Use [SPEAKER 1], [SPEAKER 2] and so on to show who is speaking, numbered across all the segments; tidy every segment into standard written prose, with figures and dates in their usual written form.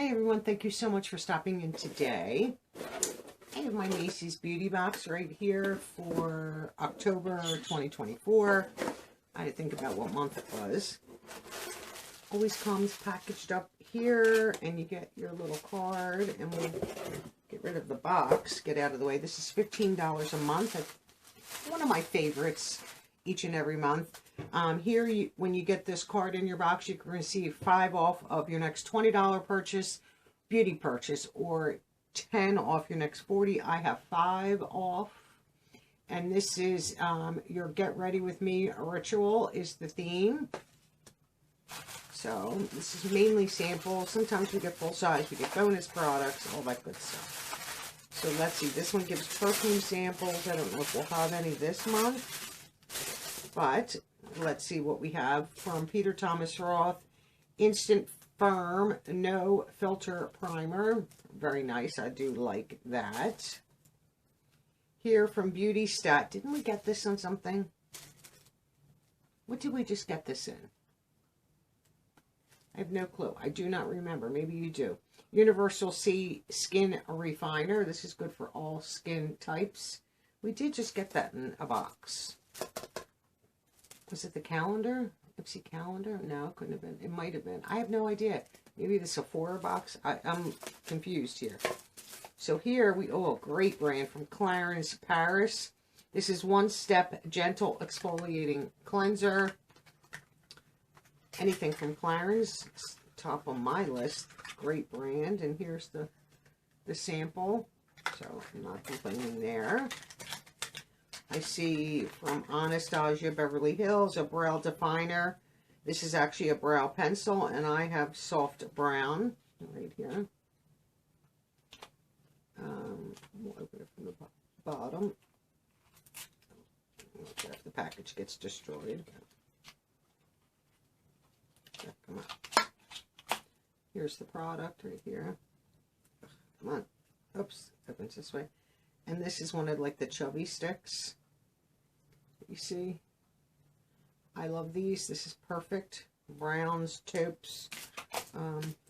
[SPEAKER 1] Hi everyone, thank you so much for stopping in today. I have my Macy's beauty box right here for October 2024. I had to think about what month it was. Always comes packaged up here, and you get your little card, and we'll get rid of the box, get out of the way. This is $15 a month. It's one of my favorites each and every month. Here, when you get this card in your box, you can receive 5 off of your next $20 purchase, beauty purchase, or 10 off your next 40. I have 5 off. And this is your Get Ready With Me ritual is the theme. So this is mainly samples. Sometimes we get full size, we get bonus products, all that good stuff. So let's see. This one gives perfume samples. I don't know if we'll have any this month. But let's see what we have from Peter Thomas Roth. Instant Firm No Filter Primer. Very nice. I do like that. Here from Beauty Stat. Didn't we get this on something? What did we just get this in? I have no clue. I do not remember. Maybe you do. Universal C Skin Refiner. This is good for all skin types. We did just get that in a box. Was it the calendar? IPSY calendar? No, it couldn't have been. It might have been. I have no idea. Maybe the Sephora box. I'm confused here. So here we, oh, great brand from Clarins Paris. This is One Step Gentle Exfoliating Cleanser. Anything from Clarins, top of my list. Great brand. And here's the sample. So I'm not complaining there. I see from Anastasia Beverly Hills, a brow definer. This is actually a brow pencil, and I have soft brown right here. We'll open it from the bottom. If the package gets destroyed. Come on. Here's the product right here. Come on. Oops, opens this way. And this is one of like the chubby sticks. You see? I love these. This is perfect. Browns, taupes.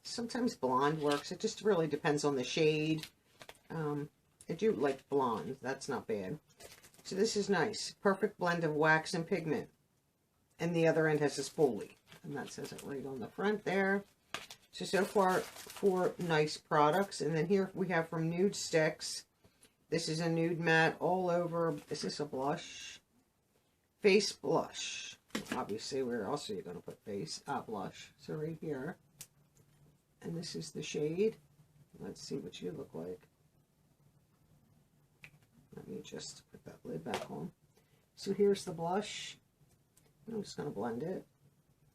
[SPEAKER 1] Sometimes blonde works. It just really depends on the shade. I do like blonde. That's not bad. So this is nice. Perfect blend of wax and pigment. And the other end has a spoolie. And that says it right on the front there. So far, 4 nice products. And then here we have from Nude Sticks. This is a nude matte all over. Is this a blush? Face blush. Obviously, where else are you going to put face? Blush. So right here. And this is the shade. Let's see what you look like. Let me just put that lid back on. So here's the blush. I'm just going to blend it.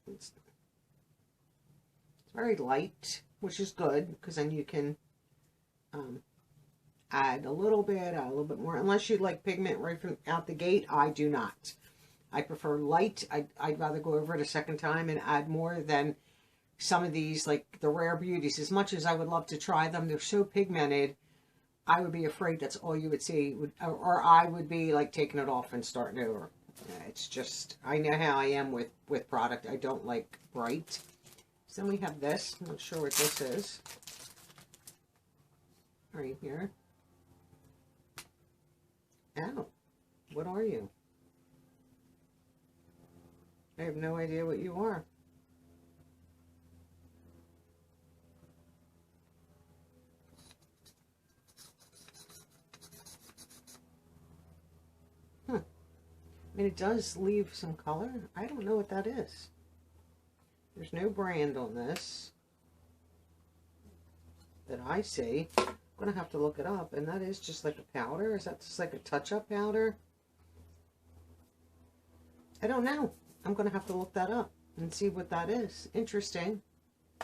[SPEAKER 1] It's very light, which is good, because then you can add a little bit more. Unless you like pigment right from out the gate, I do not. I prefer light. I'd rather go over it a second time and add more than some of these, like the Rare Beauties. As much as I would love to try them, they're so pigmented, I would be afraid that's all you would see. Or I would be like taking it off and starting over. It's just, I know how I am with product. I don't like bright. So then we have this. I'm not sure what this is. Right here. Oh, what are you? I have no idea what you are. I mean, it does leave some color. I don't know what that is. There's no brand on this that I see. I'm going to have to look it up. And that is just like a powder. Is that just like a touch-up powder? I don't know. I'm going to have to look that up and see what that is. Interesting.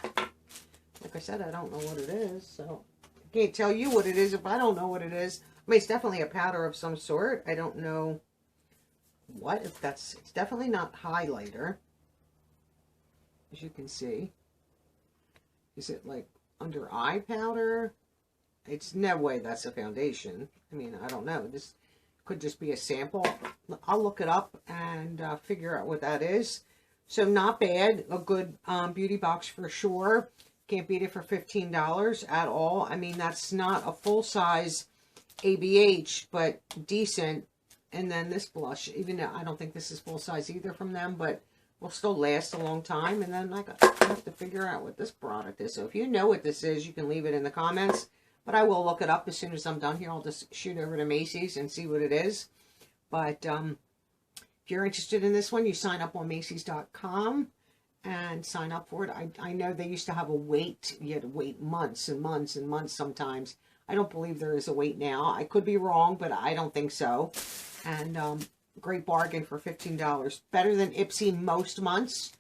[SPEAKER 1] Like I said, I don't know what it is. So I can't tell you what it is if I don't know what it is. I mean, it's definitely a powder of some sort. I don't know what, if that's, it's definitely not highlighter, as you can see. Is it like under eye powder? It's no way that's a foundation. I mean, I don't know. This could just be a sample. I'll look it up and figure out what that is. So not bad. A good beauty box for sure. Can't beat it for $15 at all. I mean, that's not a full-size ABH, but decent. And then this blush, even though I don't think this is full-size either from them, but will still last a long time. And then I have to figure out what this product is. So if you know what this is, you can leave it in the comments. But I will look it up as soon as I'm done here. I'll just shoot over to Macy's and see what it is. But if you're interested in this one, you sign up on Macy's.com and sign up for it. I know they used to have a wait. You had to wait months and months and months sometimes. I don't believe there is a wait now. I could be wrong, but I don't think so. And great bargain for $15. Better than IPSY most months.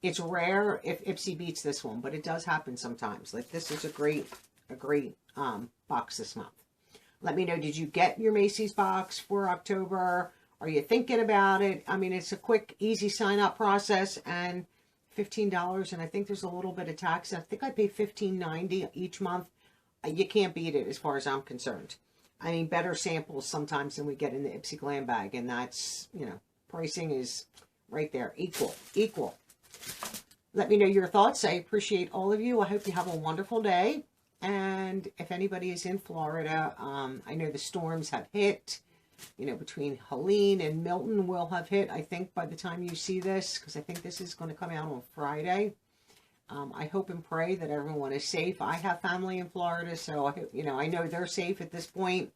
[SPEAKER 1] It's rare if IPSY beats this one, but it does happen sometimes. Like this is a great box this month. Let me know, did you get your Macy's box for October? Are you thinking about it? I mean, it's a quick, easy sign-up process and $15, and I think there's a little bit of tax. I think I pay $15.90 each month. You can't beat it as far as I'm concerned. I mean, better samples sometimes than we get in the IPSY Glam Bag, and that's, you know, pricing is right there, equal. Let me know your thoughts. I appreciate all of you. I hope you have a wonderful day. And if anybody is in Florida, I know the storms have hit. You know, between Helene and Milton will have hit, I think, by the time you see this, because I think this is going to come out on Friday. I hope and pray that everyone is safe. I have family in Florida, so I hope, you know, I know they're safe at this point,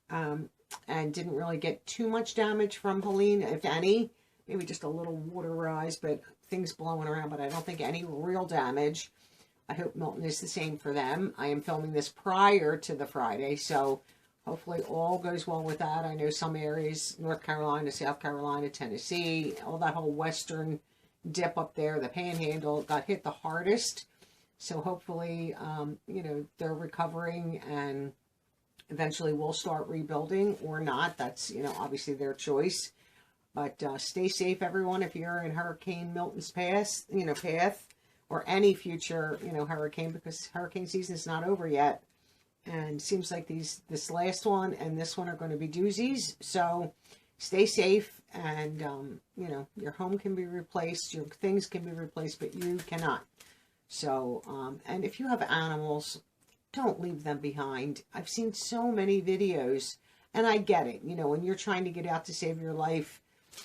[SPEAKER 1] and didn't really get too much damage from Helene, if any. Maybe just a little water rise, but things blowing around, but I don't think any real damage. I hope Milton is the same for them. I am filming this prior to the Friday, so hopefully all goes well with that. I know some areas, North Carolina, South Carolina, Tennessee, all that whole western dip up there, the Panhandle, got hit the hardest. So hopefully, you know, they're recovering and eventually we'll start rebuilding or not. That's, you know, obviously their choice. But stay safe, everyone, if you're in Hurricane Milton's path, or any future, you know, hurricane, because hurricane season is not over yet. And seems like this last one and this one are going to be doozies. So stay safe, and, you know, your home can be replaced, your things can be replaced, but you cannot. So, and if you have animals, don't leave them behind. I've seen so many videos, and I get it. You know, when you're trying to get out to save your life,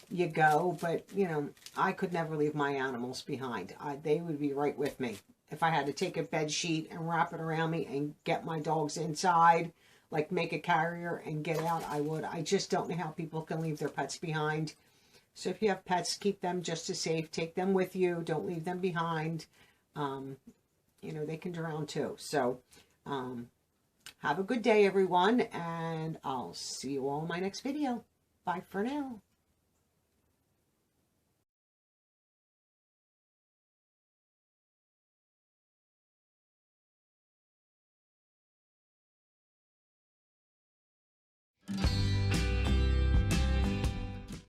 [SPEAKER 1] you go, but, you know, I could never leave my animals behind. They would be right with me. If I had to take a bed sheet and wrap it around me and get my dogs inside, like make a carrier and get out, I would. I just don't know how people can leave their pets behind. So if you have pets, keep them just as safe. Take them with you. Don't leave them behind. You know, they can drown too. So have a good day, everyone, and I'll see you all in my next video. Bye for now.